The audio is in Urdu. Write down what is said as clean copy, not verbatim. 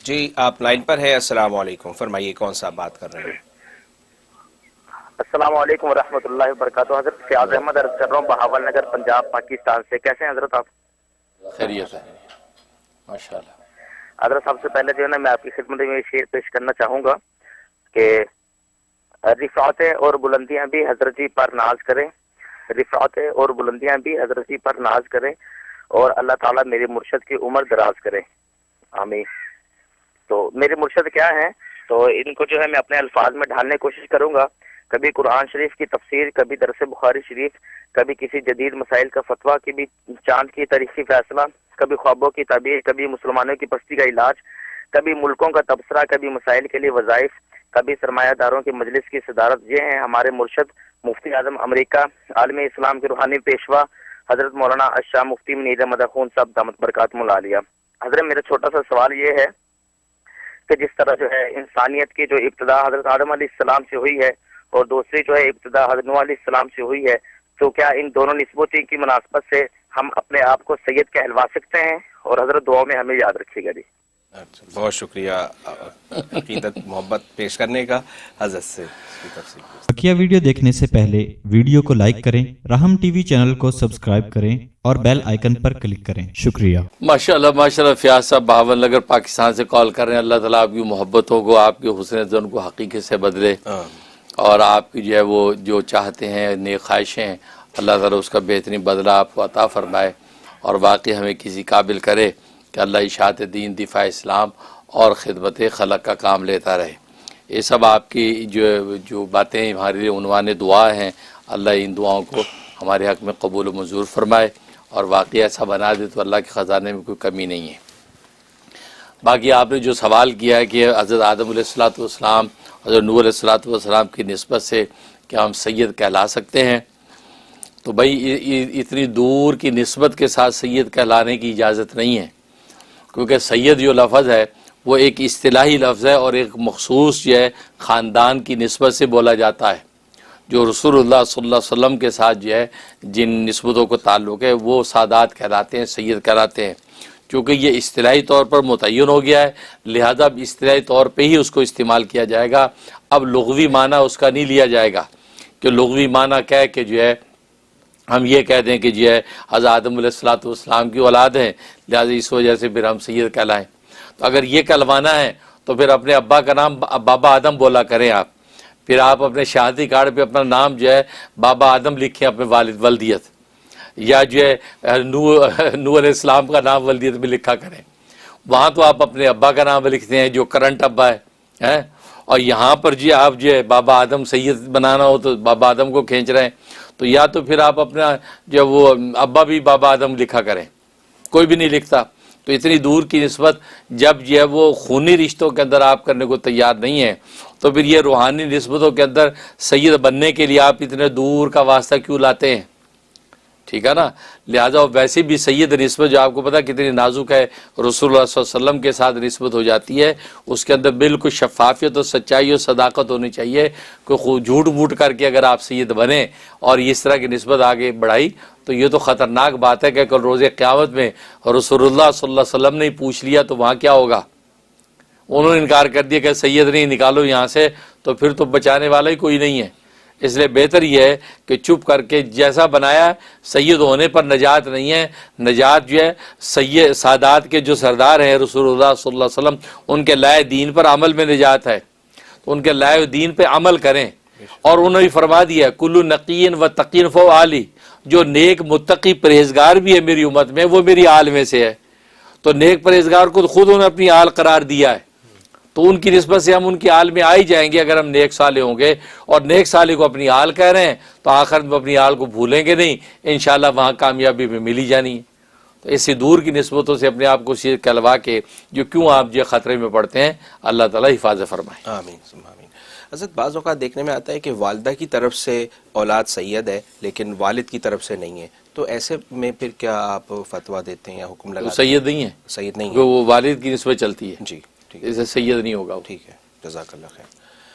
جی آپ لائن پر ہے. السلام علیکم. فرمائیے کون صاحب بات کر رہے ہیں؟ السلام علیکم ورحمۃ اللہ وبرکاتہ. حضرت فیاض احمد عرض کر رہا ہوں بہاول نگر پنجاب پاکستان سے. کیسے ہیں حضرت آپ؟ خیریت ہے ماشاءاللہ. حضرت سب سے پہلے جو ہے نا میں آپ کی خدمت میں یہ شعر پیش کرنا چاہوں گا کہ رفعتیں اور بلندیاں بھی حضرت جی پر ناز کریں، رفعتیں اور بلندیاں بھی حضرت جی پر ناز کریں، اور اللہ تعالیٰ میرے مرشد کی عمر دراز کرے، آمین. تو میرے مرشد کیا ہیں، تو ان کو جو ہے میں اپنے الفاظ میں ڈھالنے کی کوشش کروں گا. کبھی قرآن شریف کی تفسیر، کبھی درس بخاری شریف، کبھی کسی جدید مسائل کا فتویٰ، کبھی چاند کی تاریخی فیصلہ، کبھی خوابوں کی تعبیر، کبھی مسلمانوں کی پستی کا علاج، کبھی ملکوں کا تبصرہ، کبھی مسائل کے لیے وظائف، کبھی سرمایہ داروں کی مجلس کی صدارت. یہ ہیں ہمارے مرشد مفتی اعظم امریکہ عالم اسلام کے روحانی پیشوا حضرت مولانا اشاہ مفتی منیر احمد خون صاحب دامت برکاتہم العالیہ. حضرت میرا چھوٹا سا سوال یہ ہے کہ جس طرح جو ہے انسانیت کی جو ابتدا حضرت آدم علیہ السلام سے ہوئی ہے اور دوسری جو ہے ابتدا حضرت نوح علیہ السلام سے ہوئی ہے، تو کیا ان دونوں نسبتیں کی مناسبت سے ہم اپنے آپ کو سید کہلوا سکتے ہیں؟ اور حضرت دعاؤں میں ہمیں یاد رکھیے گا. جی بہت شکریہ عقیدت محبت پیش کرنے کا. حضرت سے بقیہ ویڈیو دیکھنے سے پہلے ویڈیو کو لائک کریں، راہم ٹی وی چینل کو سبسکرائب کریں اور بیل آئیکن پر کلک کریں. شکریہ. ماشاءاللہ ماشاءاللہ. فیاض صاحب بہاول نگر پاکستان سے کال کر رہے ہیں. اللہ تعالیٰ آپ کی محبتوں کو، آپ کے حسن ظن کو حقیقت سے بدلے، اور آپ کی جو ہے وہ جو چاہتے ہیں نیک خواہشیں، اللہ تعالیٰ اس کا بہترین بدلہ آپ کو عطا فرمائے، اور واقعی ہمیں کسی قابل کرے کہ اللہ اشاعت دین، دفاع اسلام اور خدمت خلق کا کام لیتا رہے. یہ سب آپ کی جو باتیں ہمارے لیے عنوان دعا ہیں، اللہ ان دعاؤں کو ہمارے حق میں قبول و منظور فرمائے اور واقعی ایسا بنا دے تو اللہ کے خزانے میں کوئی کمی نہیں ہے. باقی آپ نے جو سوال کیا ہے کہ حضرت آدم علیہ السلام حضرت نوح علیہ السلام کی نسبت سے کیا ہم سید کہلا سکتے ہیں، تو بھائی اتنی دور کی نسبت کے ساتھ سید کہلانے کی اجازت نہیں ہے، کیونکہ سید جو لفظ ہے وہ ایک اصطلاحی لفظ ہے اور ایک مخصوص جو ہے خاندان کی نسبت سے بولا جاتا ہے. جو رسول اللہ صلی اللہ علیہ وسلم کے ساتھ جو ہے جن نسبتوں کو تعلق ہے وہ سادات کہلاتے ہیں، سید کہلاتے ہیں. چونکہ یہ اصطلاحی طور پر متعین ہو گیا ہے، لہذا اب اصطلاحی طور پہ ہی اس کو استعمال کیا جائے گا. اب لغوی معنی اس کا نہیں لیا جائے گا کہ لغوی معنی کہہ کہ جو ہے ہم یہ کہہ دیں کہ جو ہے حضرت آدم علیہ السلام کی اولاد ہیں، لہذا اس وجہ سے پھر ہم سید کہلائیں. تو اگر یہ کہلوانا ہے تو پھر اپنے ابا کا نام بابا آدم بولا کریں آپ. پھر آپ اپنے شہادتی کارڈ پہ اپنا نام جو ہے بابا آدم لکھیں اپنے والد ولدیت، یا جو ہے نوح علیہ السلام کا نام ولدیت میں لکھا کریں. وہاں تو آپ اپنے ابا کا نام لکھتے ہیں جو کرنٹ ابا ہے، اور یہاں پر جی آپ جو ہے بابا آدم سید بنانا ہو تو بابا آدم کو کھینچ رہے ہیں، تو یا تو پھر آپ اپنا جو وہ ابا بھی بابا آدم لکھا کریں. کوئی بھی نہیں لکھتا. تو اتنی دور کی نسبت جب جو ہے وہ خونی رشتوں کے اندر آپ کرنے کو تیار نہیں ہیں، تو پھر یہ روحانی نسبتوں کے اندر سید بننے کے لیے آپ اتنے دور کا واسطہ کیوں لاتے ہیں؟ ٹھیک ہے نا. لہٰذا ویسے بھی سید نسبت جو آپ کو پتا کتنی نازک ہے، رسول اللہ صلی اللہ علیہ وسلم کے ساتھ نسبت ہو جاتی ہے، اس کے اندر بالکل شفافیت اور سچائی اور صداقت ہونی چاہیے. کوئی جھوٹ موٹ کر کے اگر آپ سید بنے اور اس طرح کی نسبت آگے بڑھائی تو یہ تو خطرناک بات ہے کہ کل روز قیامت میں رسول اللہ صلی اللہ علیہ وسلم نے پوچھ لیا تو وہاں کیا ہوگا؟ انہوں نے انکار کر دیا کہ سید نہیں، نکالو یہاں سے، تو پھر تو بچانے والا ہی کوئی نہیں ہے. اس لیے بہتر یہ ہے کہ چپ کر کے جیسا بنایا. سید ہونے پر نجات نہیں ہے، نجات جو ہے سید سادات کے جو سردار ہیں رسول اللہ صلی اللہ علیہ وسلم ان کے لائے دین پر عمل میں نجات ہے. تو ان کے لائے دین پہ عمل کریں. اور انہوں نے فرما دیا کلو نقین و تقین فو علی، جو نیک متقی پرہیزگار بھی ہے میری امت میں وہ میری آل میں سے ہے. تو نیک پرہیزگار کو خود انہوں نے اپنی آل قرار دیا ہے، تو ان کی نسبت سے ہم ان کی آل میں آ ہی جائیں گے اگر ہم نیک صالح ہوں گے. اور نیک صالح کو اپنی آل کہہ رہے ہیں تو آخر میں اپنی آل کو بھولیں گے نہیں، انشاءاللہ وہاں کامیابی میں ملی جانی ہے. تو اسی دور کی نسبتوں سے اپنے آپ کو سید کہلوا کے جو کیوں آپ جو خطرے میں پڑتے ہیں، اللہ تعالیٰ حفاظت فرمائے. آمین آمین. حضرت بعض اوقات دیکھنے میں آتا ہے کہ والدہ کی طرف سے اولاد سید ہے لیکن والد کی طرف سے نہیں ہے، تو ایسے میں پھر کیا آپ فتویٰ دیتے ہیں یا حکم لگاتے ہیں؟ سید نہیں ہے، سید نہیں ہے، وہ والد کی نسبت چلتی ہے. جی ٹھیک اسے سید نہیں ہوگا. ٹھیک ہے، جزاک اللہ خیر.